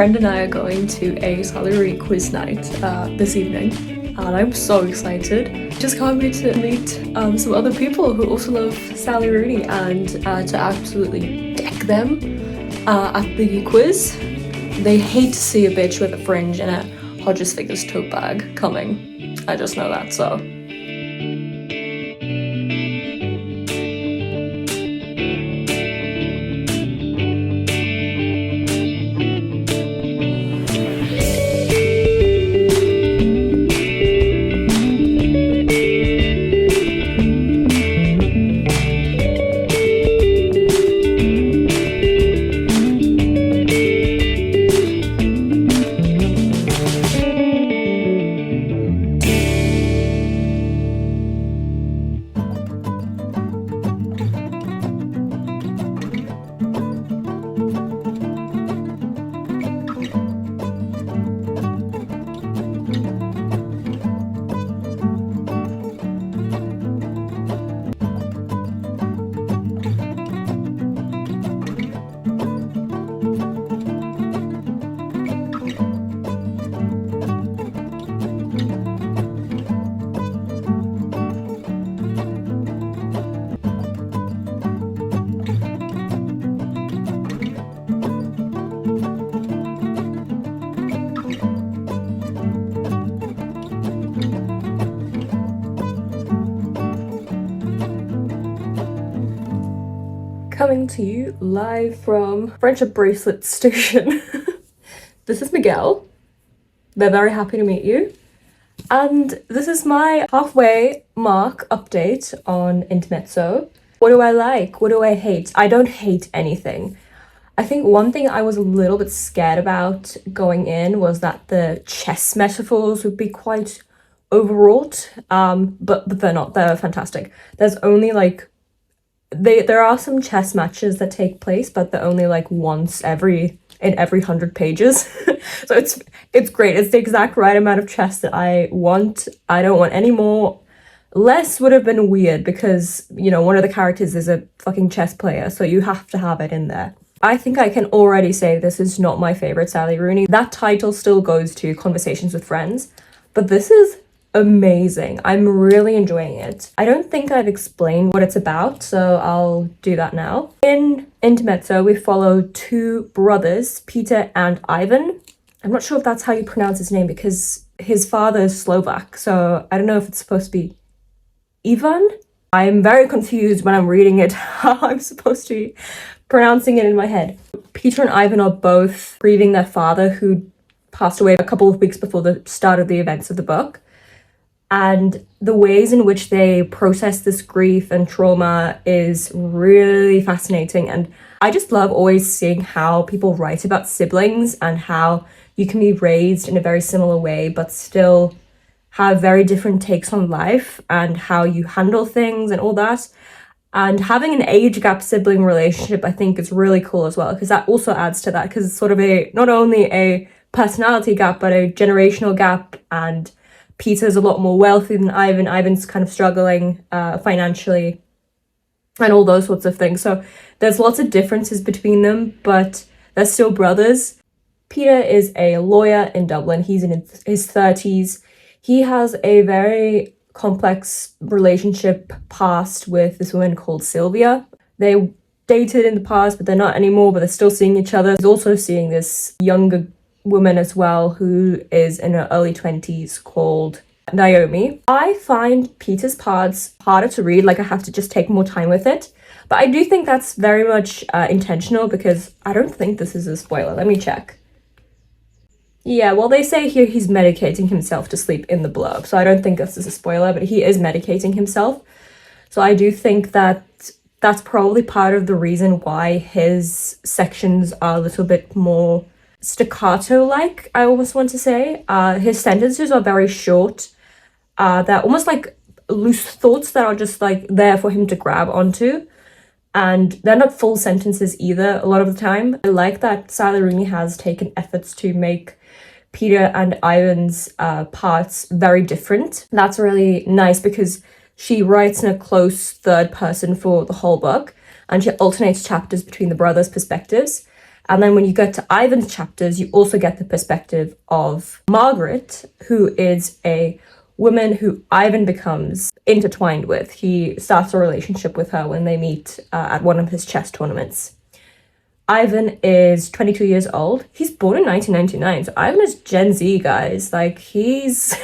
friend and I are going to a Sally Rooney quiz night this evening, and I'm so excited. Just can't wait to meet some other people who also love Sally Rooney and to absolutely deck them at the quiz. They hate to see a bitch with a fringe and a Hodges Figures tote bag coming. I just know that, so. Coming to you live from Friendship Bracelet Station. This is Miguel. They're very happy to meet you. And this is my halfway mark update on intermezzo. What do I like? What do I hate? I don't hate anything. I think one thing I was a little bit scared about going in was that the chess metaphors would be quite overwrought. But they're not. They're fantastic. There's only like there are some chess matches that take place, but they're only like once in every 100 pages. So it's great. It's the exact right amount of chess that I want. I don't want any more. Less would have been weird because, you know, one of the characters is a fucking chess player, so you have to have it in there. I think I can already say this is not my favorite Sally Rooney. That title still goes to Conversations with Friends, but this is amazing. I'm really enjoying it. I don't think I've explained what it's about, so I'll do that now. In intermezzo, we follow two brothers, Peter and Ivan. I'm not sure if that's how you pronounce his name because his father is Slovak, so I don't know if it's supposed to be Ivan. I'm very confused when I'm reading it how I'm supposed to be pronouncing it in my head. Peter and Ivan are both grieving their father who passed away a couple of weeks before the start of the events of the book. And the ways in which they process this grief and trauma is really fascinating. And I just love always seeing how people write about siblings and how you can be raised in a very similar way, but still have very different takes on life and how you handle things and all that. And having an age gap sibling relationship, I think is really cool as well, because that also adds to that, because it's sort of not only a personality gap, but a generational gap. And Peter's a lot more wealthy than Ivan. Ivan's kind of struggling financially and all those sorts of things. So there's lots of differences between them, but they're still brothers. Peter is a lawyer in Dublin. He's in his 30s. He has a very complex relationship past with this woman called Sylvia. They dated in the past, but they're not anymore, but they're still seeing each other. He's also seeing this younger woman as well who is in her early 20s called Naomi. I find Peter's parts harder to read, like I have to just take more time with it, but I do think that's very much intentional because I don't think this is a spoiler. Let me check. Yeah, well, they say here he's medicating himself to sleep in the blurb, so I don't think this is a spoiler, but he is medicating himself. So I do think that that's probably part of the reason why his sections are a little bit more staccato-like, I almost want to say. His sentences are very short. They're almost like loose thoughts that are just like there for him to grab onto. And they're not full sentences either a lot of the time. I like that Sally Rooney has taken efforts to make Peter and Ivan's parts very different. That's really nice because she writes in a close third person for the whole book, and she alternates chapters between the brothers' perspectives. And then when you get to Ivan's chapters, you also get the perspective of Margaret, who is a woman who Ivan becomes intertwined with. He starts a relationship with her when they meet at one of his chess tournaments. Ivan is 22 years old. He's born in 1999, so Ivan is Gen Z, guys. Like, he's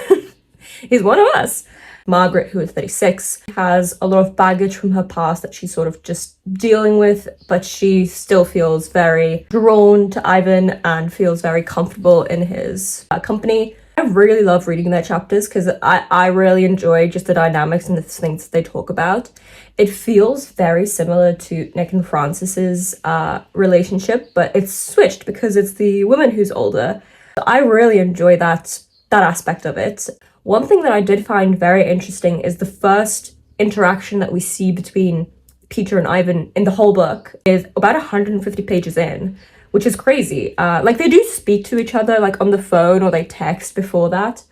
he's one of us. Margaret, who is 36, has a lot of baggage from her past that she's sort of just dealing with, but she still feels very drawn to Ivan and feels very comfortable in his company. I really love reading their chapters because I really enjoy just the dynamics and the things that they talk about. It feels very similar to Nick and Francis's relationship, but it's switched because it's the woman who's older. I really enjoy that aspect of it. One thing that I did find very interesting is the first interaction that we see between Peter and Ivan in the whole book is about 150 pages in, which is crazy. Like, they do speak to each other like on the phone or they text before that,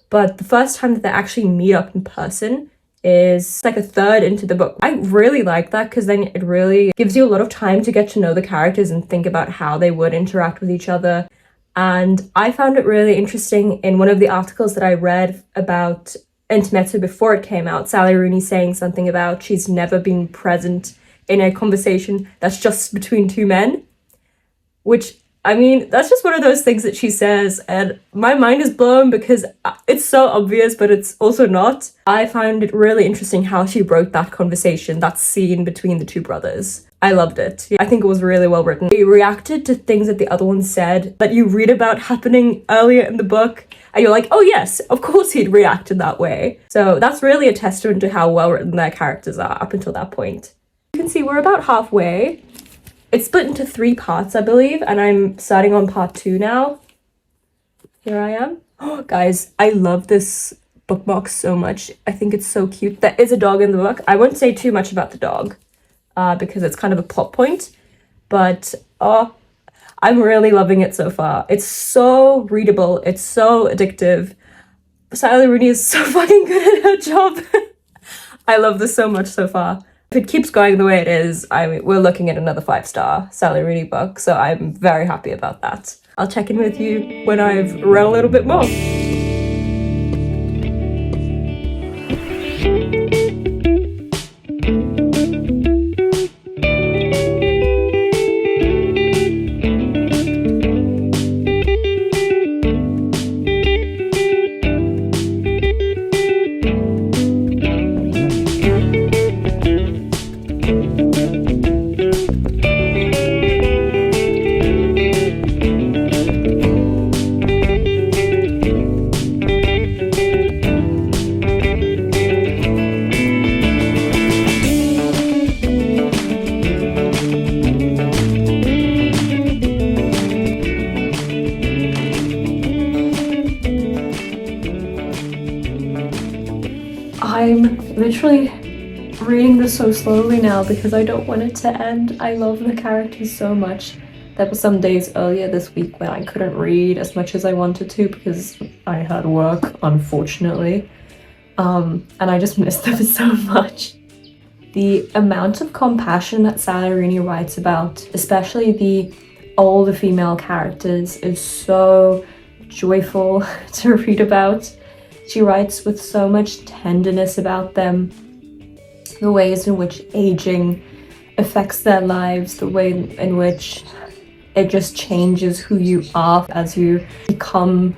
but the first time that they actually meet up in person is like a third into the book. I really like that because then it really gives you a lot of time to get to know the characters and think about how they would interact with each other. And I found it really interesting in one of the articles that I read about Intermezzo before it came out, Sally Rooney saying something about she's never been present in a conversation that's just between two men, which, I mean, that's just one of those things that she says, and my mind is blown because it's so obvious, but it's also not. I found it really interesting how she wrote that conversation, that scene between the two brothers. I loved it. I think it was really well written. It reacted to things that the other one said that you read about happening earlier in the book, and you're like, oh yes, of course he'd reacted that way. So that's really a testament to how well written their characters are up until that point. You can see we're about halfway. It's split into 3 parts, I believe, and I'm starting on part 2 now. Here I am. Oh, guys, I love this bookmark so much. I think it's so cute. There is a dog in the book. I won't say too much about the dog because it's kind of a plot point, but I'm really loving it so far. It's so readable. It's so addictive. Sally Rooney is so fucking good at her job. I love this so much so far. If it keeps going the way it is, we're looking at another 5-star Sally Rooney book, so I'm very happy about that. I'll check in with you when I've read a little bit more. I'm literally reading this so slowly now because I don't want it to end. I love the characters so much. There were some days earlier this week when I couldn't read as much as I wanted to because I had work, unfortunately. And I just missed them so much. The amount of compassion that Sally Rooney writes about, especially the older female characters, is so joyful to read about. She writes with so much tenderness about them, the ways in which aging affects their lives, the way in which it just changes who you are as you become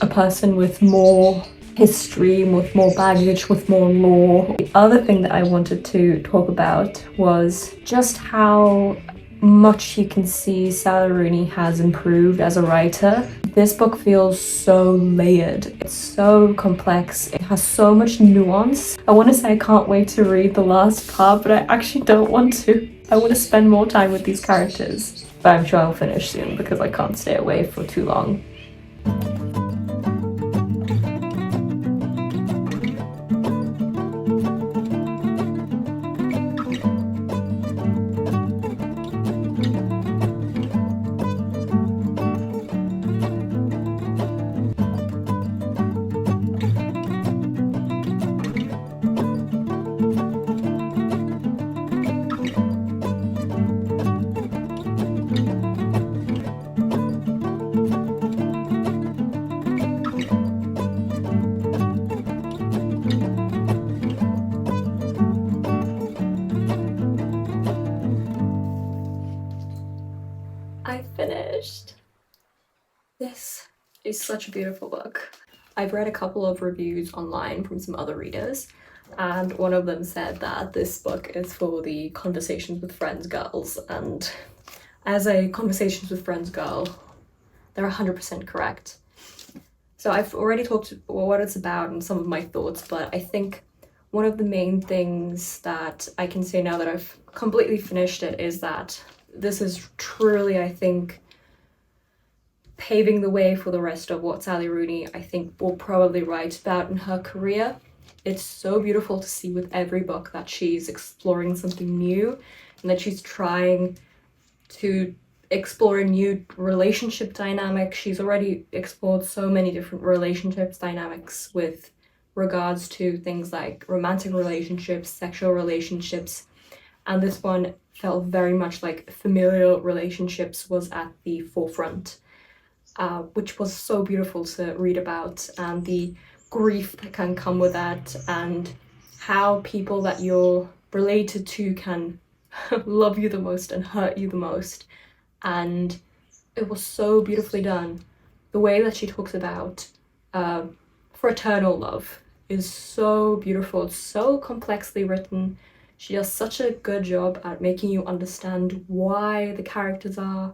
a person with more history, with more baggage, with more lore. The other thing that I wanted to talk about was just how much you can see Sally Rooney has improved as a writer. This book feels so layered. It's so complex. It has so much nuance. I want to say I can't wait to read the last part, but I actually don't want to. I want to spend more time with these characters. But I'm sure I'll finish soon because I can't stay away for too long. This is such a beautiful book. I've read a couple of reviews online from some other readers, and one of them said that this book is for the Conversations with Friends girls, and as a Conversations with Friends girl, they're 100% correct. So I've already talked about what it's about and some of my thoughts, but I think one of the main things that I can say now that I've completely finished it is that this is truly, I think, paving the way for the rest of what Sally Rooney, I think, will probably write about in her career. It's so beautiful to see with every book that she's exploring something new and that she's trying to explore a new relationship dynamic. She's already explored so many different relationships dynamics with regards to things like romantic relationships, sexual relationships, and this one felt very much like familial relationships was at the forefront, which was so beautiful to read about, and the grief that can come with that, and how people that you're related to can love you the most and hurt you the most. And it was so beautifully done. The way that she talks about fraternal love is so beautiful. It's so complexly written. She does such a good job at making you understand why the characters are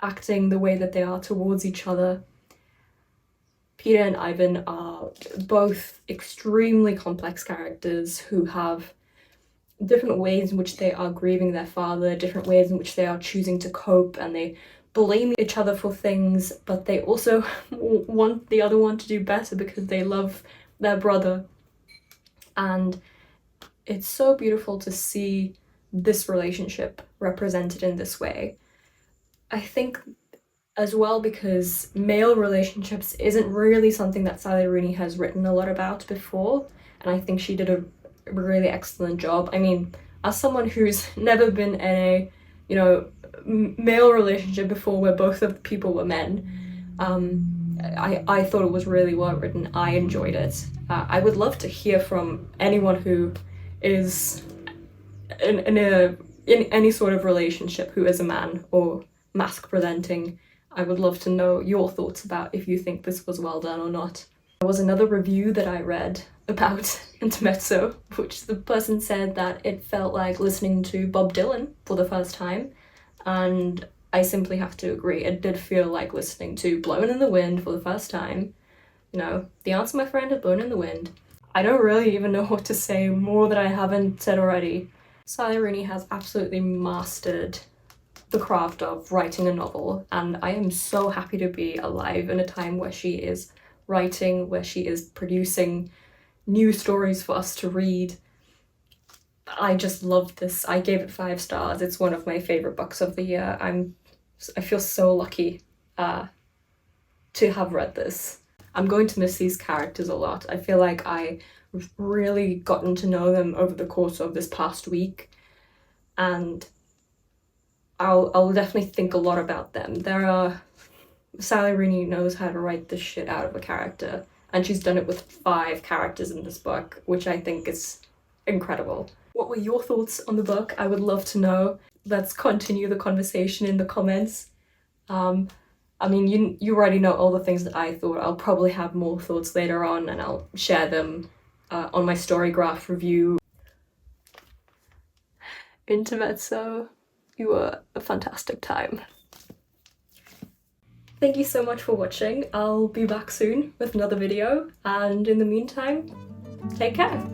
acting the way that they are towards each other. Peter and Ivan are both extremely complex characters who have different ways in which they are grieving their father, different ways in which they are choosing to cope, and they blame each other for things, but they also want the other one to do better because they love their brother. And it's so beautiful to see this relationship represented in this way. I think as well because male relationships isn't really something that Sally Rooney has written a lot about before, and I think she did a really excellent job. I mean, as someone who's never been in a, male relationship before where both of the people were men, I thought it was really well written. I enjoyed it. I would love to hear from anyone who is in any sort of relationship who is a man or masc presenting. I would love to know your thoughts about if you think this was well done or not. There was another review that I read about Intermezzo, which the person said that it felt like listening to Bob Dylan for the first time, and I simply have to agree. It did feel like listening to Blowin' in the Wind for the first time. The answer, my friend, is Blowin' in the Wind. I don't really even know what to say more that I haven't said already. Sally Rooney has absolutely mastered the craft of writing a novel, and I am so happy to be alive in a time where she is writing, where she is producing new stories for us to read. I just loved this. I gave it 5 stars. It's one of my favorite books of the year. I feel so lucky to have read this. I'm going to miss these characters a lot. I feel like I've really gotten to know them over the course of this past week, and I'll definitely think a lot about them. Sally Rooney knows how to write the shit out of a character, and she's done it with 5 characters in this book, which I think is incredible. What were your thoughts on the book? I would love to know. Let's continue the conversation in the comments. I mean, you already know all the things that I thought. I'll probably have more thoughts later on, and I'll share them on my storygraph review. Intermezzo, you were a fantastic time. Thank you so much for watching. I'll be back soon with another video, and in the meantime, take care.